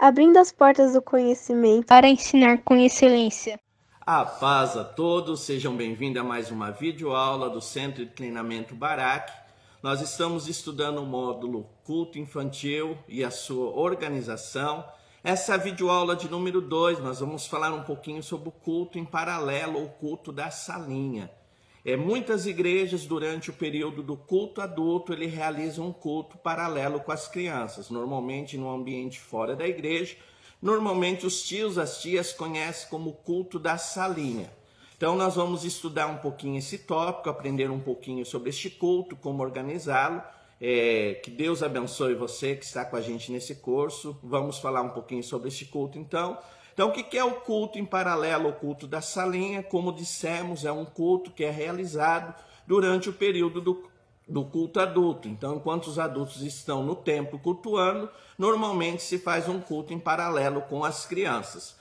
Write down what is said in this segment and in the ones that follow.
abrindo as portas do conhecimento para ensinar com excelência. A paz a todos, sejam bem-vindos a mais uma videoaula do Centro de Treinamento Barak. Nós estamos estudando o módulo Culto Infantil e a sua organização. Essa é a videoaula de número 2, nós vamos falar um pouquinho sobre o culto em paralelo, ou culto da salinha. Muitas igrejas, durante o período do culto adulto, ele realizam um culto paralelo com as crianças, normalmente no ambiente fora da igreja. Normalmente os tios, as tias conhecem como culto da salinha. Então nós vamos estudar um pouquinho esse tópico, aprender um pouquinho sobre este culto, como organizá-lo. Que Deus abençoe você que está com a gente nesse curso. Vamos falar um pouquinho sobre este culto então. Então, o que é o culto em paralelo ao culto da salinha? Como dissemos, é um culto que é realizado durante o período do culto adulto. Então, enquanto os adultos estão no templo cultuando, normalmente se faz um culto em paralelo com as crianças.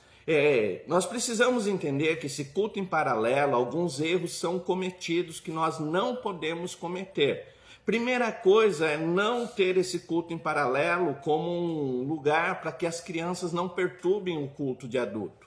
Nós precisamos entender que esse culto em paralelo, alguns erros são cometidos que nós não podemos cometer. Primeira coisa é não ter esse culto em paralelo como um lugar para que as crianças não perturbem o culto de adulto.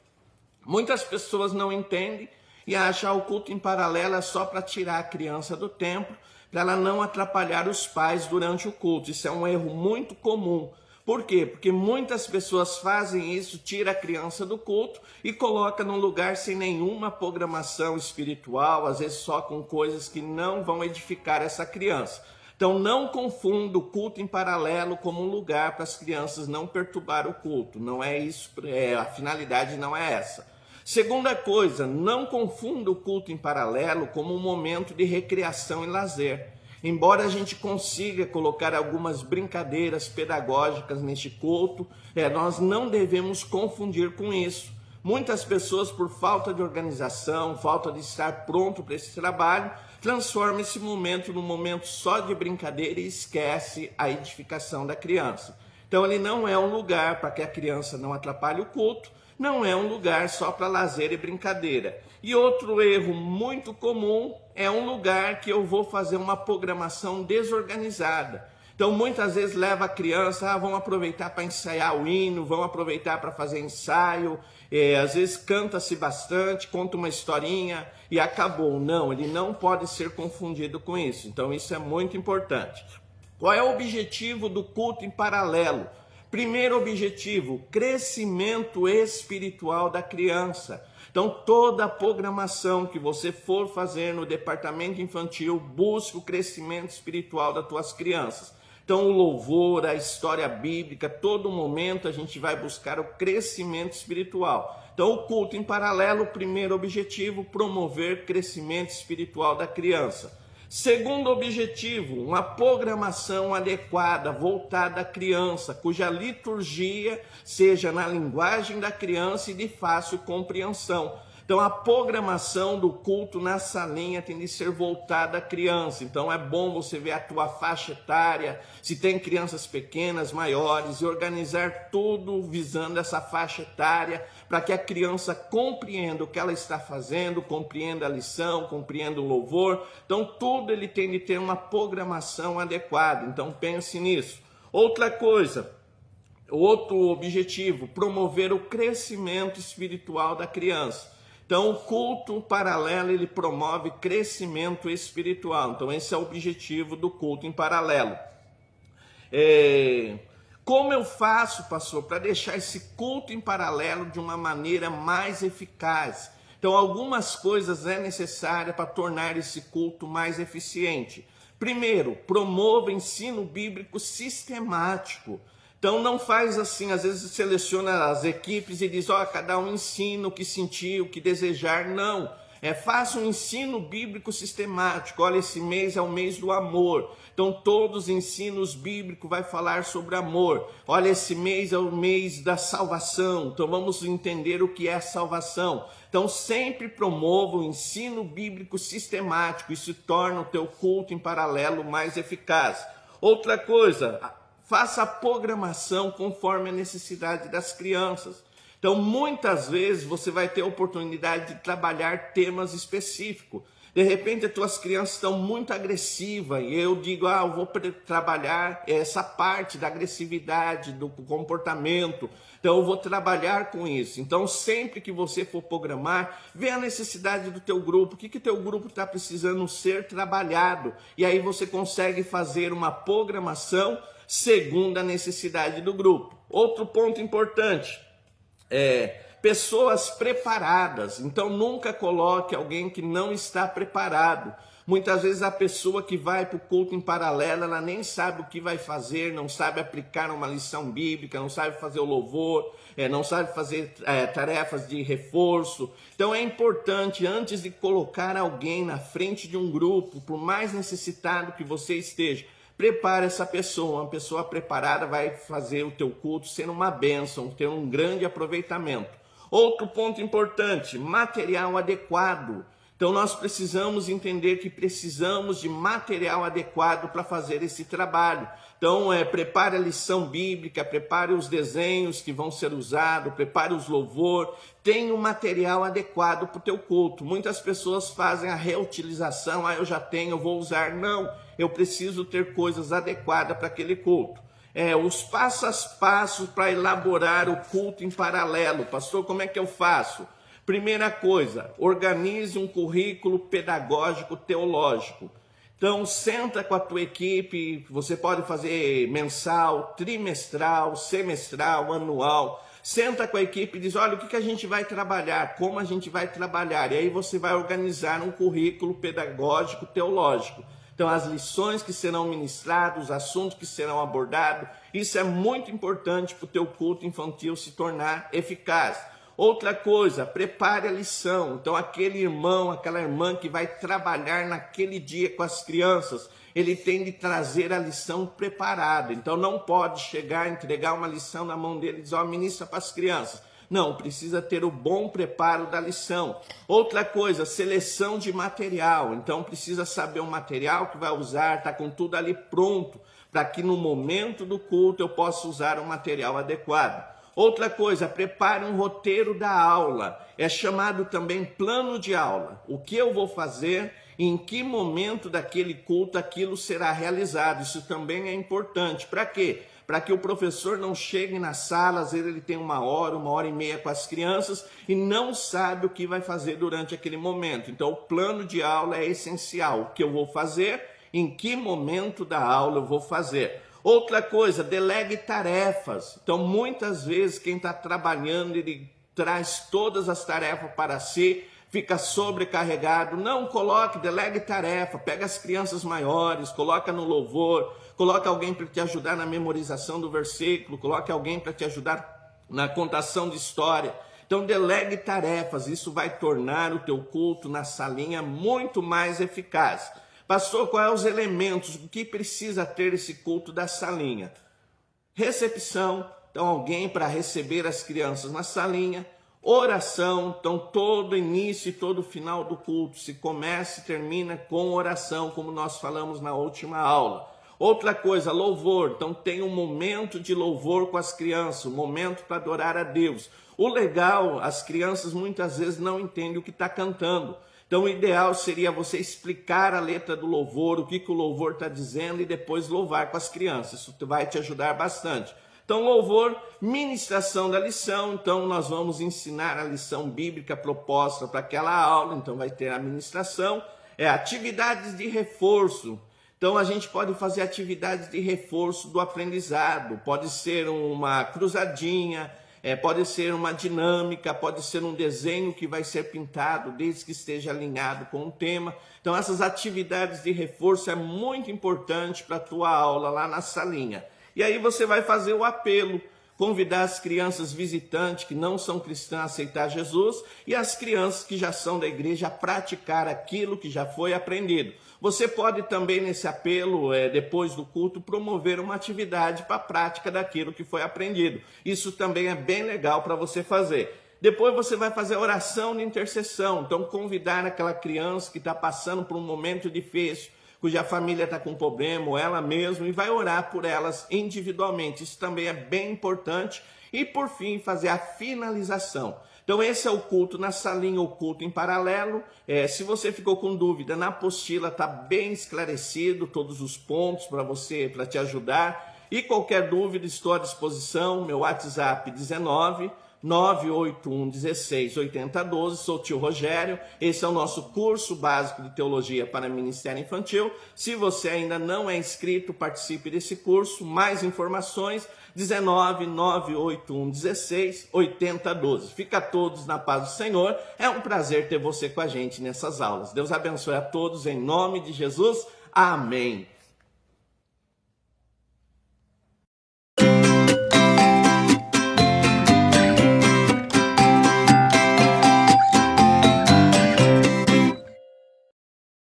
Muitas pessoas não entendem e acham que o culto em paralelo é só para tirar a criança do templo, para ela não atrapalhar os pais durante o culto. Isso é um erro muito comum. Por quê? Porque muitas pessoas fazem isso, tira a criança do culto e coloca num lugar sem nenhuma programação espiritual, às vezes só com coisas que não vão edificar essa criança. Então não confunda o culto em paralelo como um lugar para as crianças não perturbar o culto. Não é isso, a finalidade não é essa. Segunda coisa, não confunda o culto em paralelo como um momento de recreação e lazer. Embora a gente consiga colocar algumas brincadeiras pedagógicas neste culto, nós não devemos confundir com isso. Muitas pessoas, por falta de organização, falta de estar pronto para esse trabalho, transformam esse momento num momento só de brincadeira e esquece a edificação da criança. Então ele não é um lugar para que a criança não atrapalhe o culto, não é um lugar só para lazer e brincadeira. E outro erro muito comum é um lugar que eu vou fazer uma programação desorganizada. Então muitas vezes leva a criança, vão aproveitar para ensaiar o hino, vão aproveitar para fazer ensaio, às vezes canta-se bastante, conta uma historinha e acabou. Não, ele não pode ser confundido com isso. Então isso é muito importante. Qual é o objetivo do culto em paralelo? Primeiro objetivo, crescimento espiritual da criança. Então, toda a programação que você for fazer no departamento infantil, busque o crescimento espiritual das tuas crianças. Então, o louvor, a história bíblica, todo momento a gente vai buscar o crescimento espiritual. Então, o culto em paralelo, primeiro objetivo, promover crescimento espiritual da criança. Segundo objetivo, uma programação adequada, voltada à criança, cuja liturgia seja na linguagem da criança e de fácil compreensão. Então, a programação do culto na salinha tem de ser voltada à criança. Então, é bom você ver a tua faixa etária, se tem crianças pequenas, maiores, e organizar tudo visando essa faixa etária, para que a criança compreenda o que ela está fazendo, compreenda a lição, compreenda o louvor. Então, tudo ele tem de ter uma programação adequada. Então, pense nisso. Outra coisa, outro objetivo, promover o crescimento espiritual da criança. Então, o culto paralelo, ele promove crescimento espiritual. Então, esse é o objetivo do culto em paralelo. Como eu faço, pastor, para deixar esse culto em paralelo de uma maneira mais eficaz? Então, algumas coisas é necessária para tornar esse culto mais eficiente. Primeiro, promova ensino bíblico sistemático. Então não faz assim, às vezes seleciona as equipes e diz, cada um ensina o que sentir, o que desejar. Não, faça um ensino bíblico sistemático. Olha, esse mês é o mês do amor. Então todos os ensinos bíblicos vai falar sobre amor. Olha, esse mês é o mês da salvação. Então vamos entender o que é salvação. Então sempre promova o ensino bíblico sistemático. Isso torna o teu culto em paralelo mais eficaz. Outra coisa, faça a programação conforme a necessidade das crianças. Então, muitas vezes você vai ter a oportunidade de trabalhar temas específicos. De repente as tuas crianças estão muito agressivas e eu digo, eu vou trabalhar essa parte da agressividade, do comportamento, então eu vou trabalhar com isso. Então sempre que você for programar, vê a necessidade do teu grupo, o que teu grupo está precisando ser trabalhado, e aí você consegue fazer uma programação segundo a necessidade do grupo. Outro ponto importante pessoas preparadas. Então nunca coloque alguém que não está preparado. Muitas vezes a pessoa que vai para o culto em paralelo, ela nem sabe o que vai fazer, não sabe aplicar uma lição bíblica, não sabe fazer o louvor, não sabe fazer tarefas de reforço. Então é importante, antes de colocar alguém na frente de um grupo, por mais necessitado que você esteja, prepare essa pessoa. Uma pessoa preparada vai fazer o teu culto ser uma bênção, ter um grande aproveitamento. Outro ponto importante, material adequado. Então nós precisamos entender que precisamos de material adequado para fazer esse trabalho. Então prepare a lição bíblica, prepare os desenhos que vão ser usados, prepare os louvor, tenha um material adequado para o teu culto. Muitas pessoas fazem a reutilização, eu já tenho, eu vou usar. Não, eu preciso ter coisas adequadas para aquele culto. Os passos a passos para elaborar o culto em paralelo. Pastor, como é que eu faço? Primeira coisa, organize um currículo pedagógico teológico. Então, senta com a tua equipe, você pode fazer mensal, trimestral, semestral, anual. Senta com a equipe e diz, olha, o que a gente vai trabalhar, como a gente vai trabalhar. E aí você vai organizar um currículo pedagógico teológico. Então, as lições que serão ministradas, os assuntos que serão abordados, isso é muito importante para o teu culto infantil se tornar eficaz. Outra coisa, prepare a lição. Então, aquele irmão, aquela irmã que vai trabalhar naquele dia com as crianças, ele tem de trazer a lição preparada. Então, não pode chegar, entregar uma lição na mão dele e dizer, ministra para as crianças. Não, precisa ter o bom preparo da lição. Outra coisa, seleção de material. Então precisa saber o material que vai usar, tá com tudo ali pronto, para que no momento do culto eu possa usar o material adequado. Outra coisa, prepare um roteiro da aula. É chamado também plano de aula. O que eu vou fazer, em que momento daquele culto aquilo será realizado. Isso também é importante. Para quê? Para que o professor não chegue na sala, às vezes ele tem 1 hora, 1 hora e meia com as crianças e não sabe o que vai fazer durante aquele momento. Então o plano de aula é essencial. O que eu vou fazer, em que momento da aula eu vou fazer. Outra coisa, delegue tarefas. Então muitas vezes quem está trabalhando, ele traz todas as tarefas para si, fica sobrecarregado. Não, coloque, delegue tarefa, pega as crianças maiores, coloca no louvor, coloca alguém para te ajudar na memorização do versículo, coloque alguém para te ajudar na contação de história. Então delegue tarefas, isso vai tornar o teu culto na salinha muito mais eficaz. Pastor, quais são os elementos, o que precisa ter esse culto da salinha? Recepção, então alguém para receber as crianças na salinha. Oração, então todo início e todo final do culto se começa e termina com oração, como nós falamos na última aula. Outra coisa, louvor, então tem um momento de louvor com as crianças, um momento para adorar a Deus. O legal, as crianças muitas vezes não entendem o que está cantando. Então o ideal seria você explicar a letra do louvor, o que o louvor está dizendo e depois louvar com as crianças. Isso vai te ajudar bastante. Então louvor, ministração da lição. Então nós vamos ensinar a lição bíblica proposta para aquela aula. Então vai ter a ministração, atividades de reforço. Então a gente pode fazer atividades de reforço do aprendizado. Pode ser uma cruzadinha, pode ser uma dinâmica, pode ser um desenho que vai ser pintado, desde que esteja alinhado com o tema. Então essas atividades de reforço é muito importante para a tua aula lá na salinha. E aí você vai fazer o apelo, convidar as crianças visitantes que não são cristãs a aceitar Jesus e as crianças que já são da igreja a praticar aquilo que já foi aprendido. Você pode também nesse apelo, depois do culto, promover uma atividade para a prática daquilo que foi aprendido. Isso também é bem legal para você fazer. Depois você vai fazer a oração de intercessão. Então convidar aquela criança que está passando por um momento difícil, cuja família está com problema, ou ela mesma, e vai orar por elas individualmente. Isso também é bem importante. E por fim, fazer a finalização. Então esse é o culto na salinha, o culto em paralelo. Se você ficou com dúvida, na apostila está bem esclarecido todos os pontos para te ajudar. E qualquer dúvida, estou à disposição. Meu WhatsApp 19 981 16 8012, sou o tio Rogério. Esse é o nosso curso básico de teologia para ministério infantil. Se você ainda não é inscrito, participe desse curso. Mais informações 19 981 16 8012. Fica todos na paz do Senhor. É um prazer ter você com a gente nessas aulas. Deus abençoe a todos em nome de Jesus. Amém.